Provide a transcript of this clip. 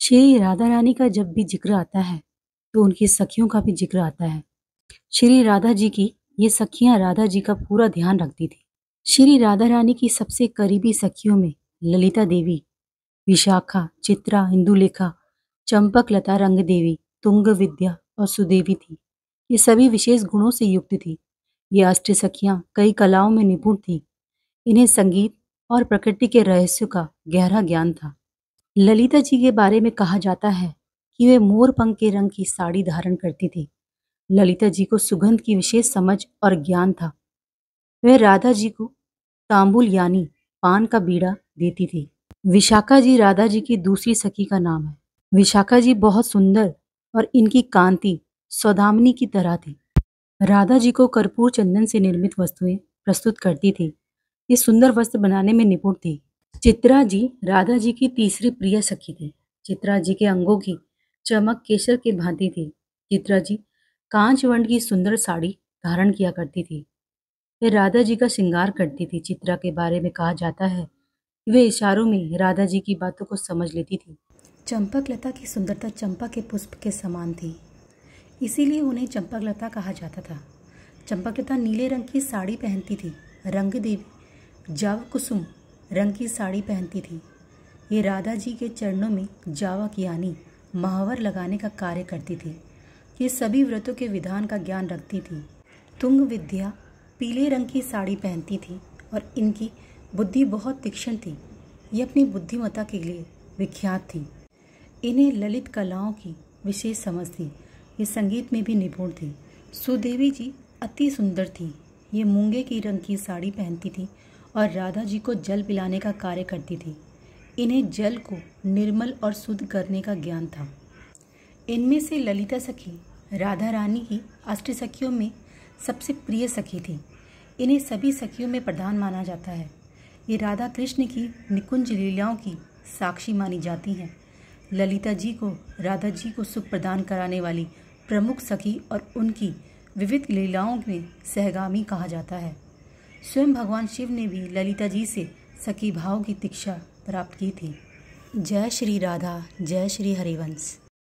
श्री राधा रानी का जब भी जिक्र आता है, तो उनकी सखियों का भी जिक्र आता है। श्री राधा जी की ये सखियां राधा जी का पूरा ध्यान रखती थी। श्री राधा रानी की सबसे करीबी सखियों में ललिता देवी, विशाखा, चित्रा, इंदुलेखा, चंपकलता, रंग देवी, तुंग विद्या और सुदेवी थी। ये सभी विशेष गुणों से युक्त थी। ये अष्ट सखियां कई कलाओं में निपुण थी। इन्हें संगीत और प्रकृति के रहस्यों का गहरा ज्ञान था। ललिता जी के बारे में कहा जाता है कि वे मोर पंख के रंग की साड़ी धारण करती थी। ललिता जी को सुगंध की विशेष समझ और ज्ञान था। वह राधा जी को तांबुल यानी पान का बीड़ा देती थी। विशाखा जी राधा जी की दूसरी सखी का नाम है। विशाखा जी बहुत सुंदर और इनकी कांति सौदामिनी की तरह थी। राधा जी को कर्पूर चंदन से निर्मित वस्तुएं प्रस्तुत करती थी। ये सुंदर वस्त्र बनाने में निपुण थी। चित्रा जी राधा जी की तीसरी प्रिय सखी थी। चित्रा जी के अंगों की चमक केसर के भांति थी। चित्रा जी कांच वर्ण की सुंदर साड़ी धारण किया करती थी। वे राधा जी का श्रृंगार करती थी। चित्रा के बारे में कहा जाता है कि वे इशारों में राधा जी की बातों को समझ लेती थी। चंपकलता की सुंदरता चंपा के पुष्प के समान थी, इसीलिए उन्हें चंपकलता कहा जाता था। चंपकलता नीले रंग की साड़ी पहनती थी। रंग देवी जाव कुसुम रंग की साड़ी पहनती थी। ये राधा जी के चरणों में जावक यानी महावर लगाने का कार्य करती थी। ये सभी व्रतों के विधान का ज्ञान रखती थी। तुंग विद्या पीले रंग की साड़ी पहनती थी और इनकी बुद्धि बहुत तीक्ष्ण थी। ये अपनी बुद्धिमत्ता के लिए विख्यात थी। इन्हें ललित कलाओं की विशेष समझ थी। ये संगीत में भी निपुण थी। सुदेवी जी अति सुंदर थी। ये मूंगे की रंग की साड़ी पहनती थी और राधा जी को जल पिलाने का कार्य करती थी। इन्हें जल को निर्मल और शुद्ध करने का ज्ञान था। इनमें से ललिता सखी राधा रानी की अष्ट सखियों में सबसे प्रिय सखी थी। इन्हें सभी सखियों में प्रधान माना जाता है। ये राधा कृष्ण की निकुंज लीलाओं की साक्षी मानी जाती हैं। ललिता जी को राधा जी को सुख प्रदान कराने वाली प्रमुख सखी और उनकी विविध लीलाओं में सहगामी कहा जाता है। स्वयं भगवान शिव ने भी ललिता जी से सखी भाव की दीक्षा प्राप्त की थी। जय श्री राधा, जय श्री हरिवंश।